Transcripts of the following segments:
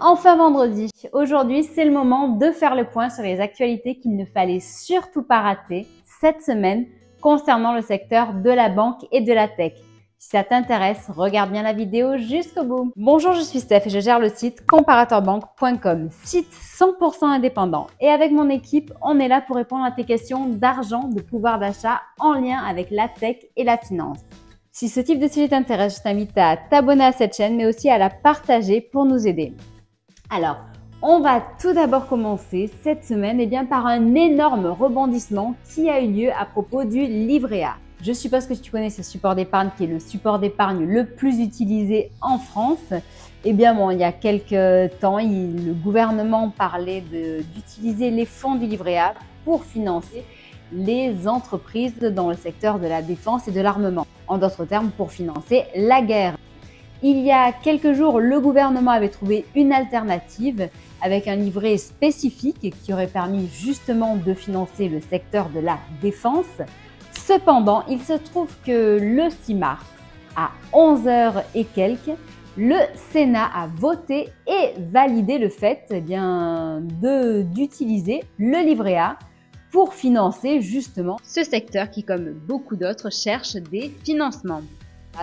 Enfin vendredi, aujourd'hui c'est le moment de faire le point sur les actualités qu'il ne fallait surtout pas rater cette semaine concernant le secteur de la banque et de la tech. Si ça t'intéresse, regarde bien la vidéo jusqu'au bout. Bonjour, je suis Steph et je gère le site comparatorbank.com, site 100% indépendant. Et avec mon équipe, on est là pour répondre à tes questions d'argent, de pouvoir d'achat en lien avec la tech et la finance. Si ce type de sujet t'intéresse, je t'invite à t'abonner à cette chaîne mais aussi à la partager pour nous aider. Alors, on va tout d'abord commencer cette semaine par un énorme rebondissement qui a eu lieu à propos du livret A. Je suppose que tu connais ce support d'épargne qui est le support d'épargne le plus utilisé en France. Il y a quelques temps, le gouvernement parlait d'utiliser les fonds du livret A pour financer les entreprises dans le secteur de la défense et de l'armement. En d'autres termes, pour financer la guerre. Il y a quelques jours, le gouvernement avait trouvé une alternative avec un livret spécifique qui aurait permis justement de financer le secteur de la défense. Cependant, il se trouve que le 6 mars, à 11h et quelques, le Sénat a voté et validé le fait d'utiliser le livret A pour financer justement ce secteur qui, comme beaucoup d'autres, cherche des financements.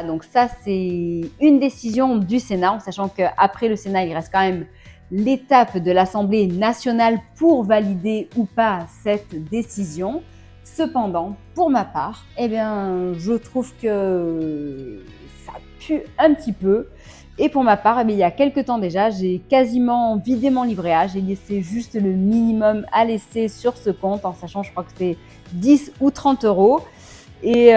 Donc ça, c'est une décision du Sénat, en sachant qu'après le Sénat, il reste quand même l'étape de l'Assemblée nationale pour valider ou pas cette décision. Cependant, pour ma part, je trouve que ça pue un petit peu. Et pour ma part, il y a quelques temps déjà, j'ai quasiment vidé mon livret A. J'ai laissé juste le minimum à laisser sur ce compte, en sachant, je crois que c'est 10 ou 30 euros. Et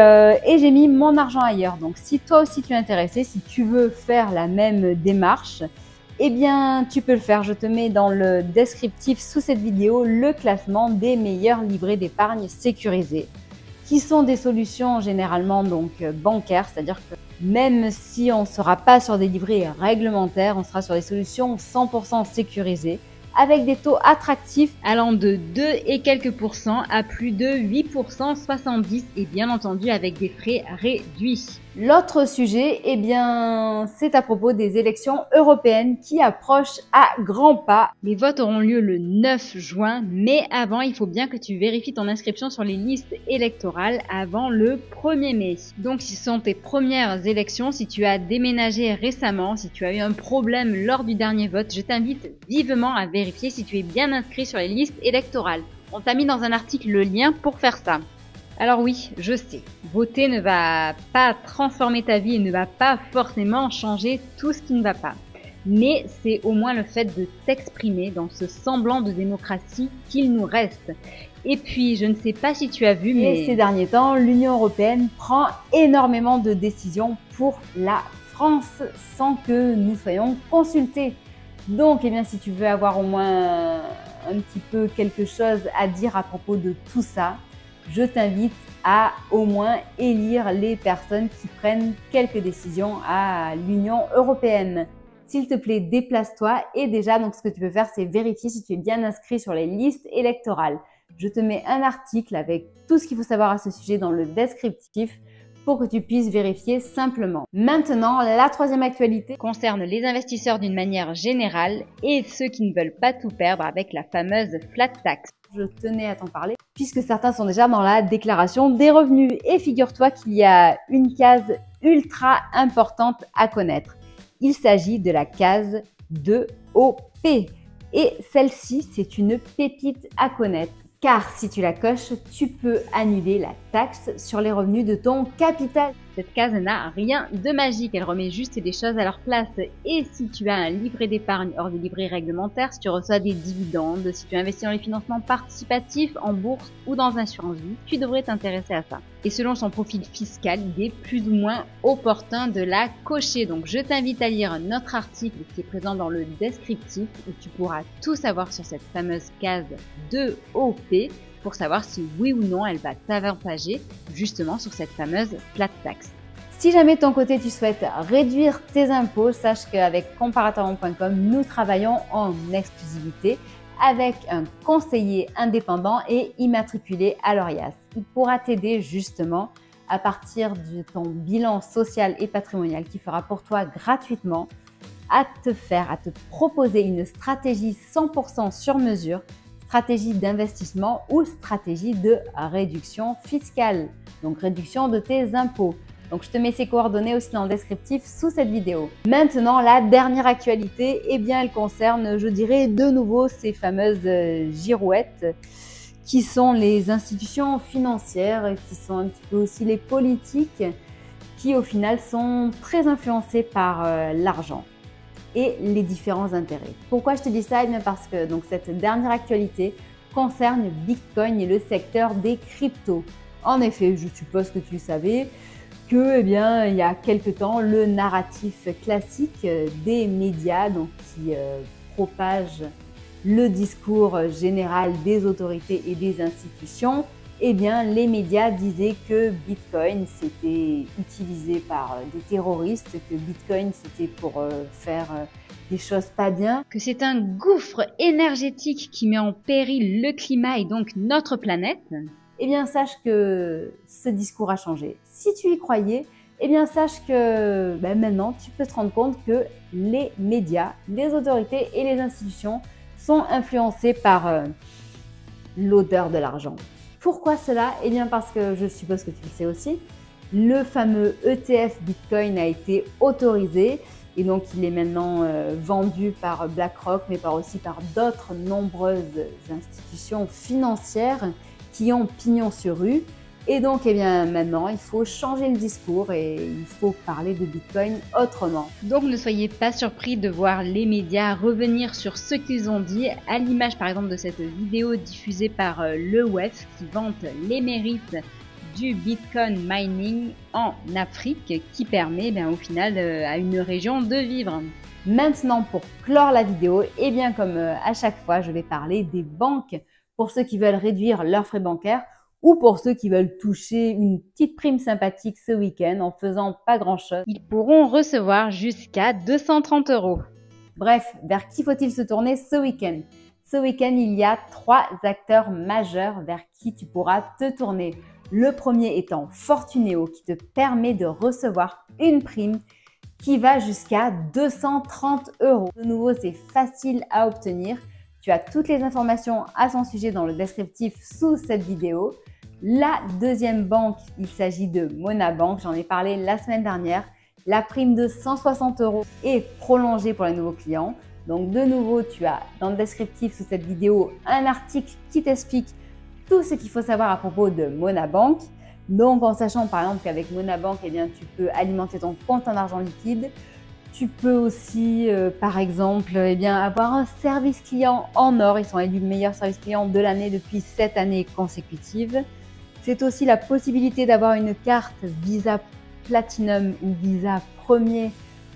j'ai mis mon argent ailleurs. Donc, si toi aussi tu es intéressé, si tu veux faire la même démarche, tu peux le faire. Je te mets dans le descriptif sous cette vidéo le classement des meilleurs livrets d'épargne sécurisés, qui sont des solutions généralement bancaires, c'est-à-dire que même si on ne sera pas sur des livrets réglementaires, on sera sur des solutions 100% sécurisées, avec des taux attractifs allant de 2 et quelques pourcents à plus de 8%, 70 et bien entendu avec des frais réduits. L'autre sujet, c'est à propos des élections européennes qui approchent à grands pas. Les votes auront lieu le 9 juin, mais avant, il faut bien que tu vérifies ton inscription sur les listes électorales avant le 1er mai. Donc, si ce sont tes premières élections, si tu as déménagé récemment, si tu as eu un problème lors du dernier vote, je t'invite vivement à vérifier si tu es bien inscrit sur les listes électorales. On t'a mis dans un article le lien pour faire ça. Alors oui, je sais, voter ne va pas transformer ta vie et ne va pas forcément changer tout ce qui ne va pas. Mais c'est au moins le fait de t'exprimer dans ce semblant de démocratie qu'il nous reste. Et puis, je ne sais pas si tu as vu, mais ces derniers temps, l'Union européenne prend énormément de décisions pour la France sans que nous soyons consultés. Donc, si tu veux avoir au moins un petit peu quelque chose à dire à propos de tout ça, je t'invite à au moins élire les personnes qui prennent quelques décisions à l'Union européenne. S'il te plaît, déplace-toi et déjà, ce que tu peux faire, c'est vérifier si tu es bien inscrit sur les listes électorales. Je te mets un article avec tout ce qu'il faut savoir à ce sujet dans le descriptif pour que tu puisses vérifier simplement. Maintenant, la troisième actualité concerne les investisseurs d'une manière générale et ceux qui ne veulent pas tout perdre avec la fameuse flat tax. Je tenais à t'en parler puisque certains sont déjà dans la déclaration des revenus. Et figure-toi qu'il y a une case ultra importante à connaître. Il s'agit de la case 2OP. Et celle-ci, c'est une pépite à connaître. Car si tu la coches, tu peux annuler la taxe sur les revenus de ton capital. Cette case n'a rien de magique, elle remet juste des choses à leur place. Et si tu as un livret d'épargne hors des livrets réglementaires, si tu reçois des dividendes, si tu investis dans les financements participatifs, en bourse ou dans l'assurance vie, tu devrais t'intéresser à ça. Et selon son profil fiscal, il est plus ou moins opportun de la cocher. Donc je t'invite à lire notre article qui est présent dans le descriptif où tu pourras tout savoir sur cette fameuse case 2OP pour savoir si oui ou non elle va t'avantager justement sur cette fameuse flat tax. Si jamais de ton côté tu souhaites réduire tes impôts, sache qu'avec comparatorbank.com, nous travaillons en exclusivité avec un conseiller indépendant et immatriculé à l'ORIAS. Il pourra t'aider justement à partir de ton bilan social et patrimonial qui fera pour toi gratuitement à te proposer une stratégie 100% sur mesure, stratégie d'investissement ou stratégie de réduction fiscale, donc réduction de tes impôts. Donc je te mets ces coordonnées aussi dans le descriptif sous cette vidéo. Maintenant, la dernière actualité, eh bien elle concerne, je dirais, de nouveau ces fameuses girouettes qui sont les institutions financières et qui sont un petit peu aussi les politiques qui au final sont très influencés par l'argent et les différents intérêts. Pourquoi je te dis ça? Eh bien parce que donc, cette dernière actualité concerne Bitcoin et le secteur des cryptos. En effet, je suppose que tu savais que, eh bien, il y a quelque temps, le narratif classique des médias donc, qui propage le discours général des autorités et des institutions, eh bien, les médias disaient que Bitcoin c'était utilisé par des terroristes, que Bitcoin c'était pour faire des choses pas bien, que c'est un gouffre énergétique qui met en péril le climat et donc notre planète. Eh bien, sache que ce discours a changé. Si tu y croyais, eh bien, sache que maintenant, tu peux te rendre compte que les médias, les autorités et les institutions sont influencés par l'odeur de l'argent. Pourquoi cela? Eh bien, parce que je suppose que tu le sais aussi, le fameux ETF Bitcoin a été autorisé et donc il est maintenant vendu par BlackRock, mais aussi par d'autres nombreuses institutions financières qui ont pignon sur rue. Et donc, eh bien, maintenant, il faut changer le discours et il faut parler de Bitcoin autrement. Donc, ne soyez pas surpris de voir les médias revenir sur ce qu'ils ont dit, à l'image par exemple de cette vidéo diffusée par le WEF qui vante les mérites du Bitcoin mining en Afrique qui permet au final à une région de vivre. Maintenant, pour clore la vidéo, eh bien, comme à chaque fois, je vais parler des banques pour ceux qui veulent réduire leurs frais bancaires ou pour ceux qui veulent toucher une petite prime sympathique ce week-end en faisant pas grand-chose. Ils pourront recevoir jusqu'à 230 €. Bref, vers qui faut-il se tourner ce week-end? Ce week-end, il y a 3 acteurs majeurs vers qui tu pourras te tourner. Le premier étant Fortuneo qui te permet de recevoir une prime qui va jusqu'à 230 €. De nouveau, c'est facile à obtenir. Tu as toutes les informations à son sujet dans le descriptif sous cette vidéo. La deuxième banque, il s'agit de Monabank. J'en ai parlé la semaine dernière. La prime de 160 € est prolongée pour les nouveaux clients. Donc de nouveau, tu as dans le descriptif sous cette vidéo un article qui t'explique tout ce qu'il faut savoir à propos de Monabank. Donc en sachant par exemple qu'avec Monabank, eh bien, tu peux alimenter ton compte en argent liquide. Tu peux aussi, par exemple, avoir un service client en or. Ils sont élus meilleur service client de l'année depuis 7 années consécutives. C'est aussi la possibilité d'avoir une carte Visa Platinum ou Visa Premier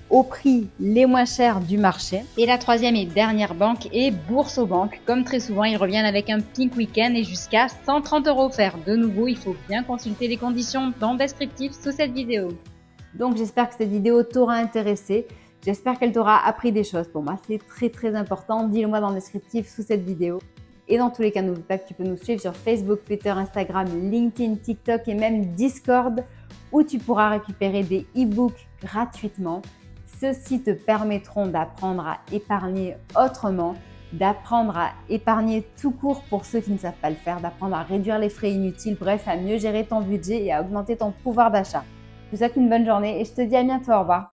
au prix les moins chers du marché. Et la troisième et dernière banque est Boursobank. Comme très souvent, ils reviennent avec un Pink Weekend et jusqu'à 130 € offerts. De nouveau, il faut bien consulter les conditions dans le descriptif sous cette vidéo. Donc j'espère que cette vidéo t'aura intéressé. J'espère qu'elle t'aura appris des choses. Pour moi, c'est très important. Dis-le-moi dans le descriptif sous cette vidéo. Et dans tous les cas, n'oublie pas que tu peux nous suivre sur Facebook, Twitter, Instagram, LinkedIn, TikTok et même Discord où tu pourras récupérer des e-books gratuitement. Ceux-ci te permettront d'apprendre à épargner autrement, d'apprendre à épargner tout court pour ceux qui ne savent pas le faire, d'apprendre à réduire les frais inutiles, bref, à mieux gérer ton budget et à augmenter ton pouvoir d'achat. Je te souhaite une bonne journée et je te dis à bientôt. Au revoir.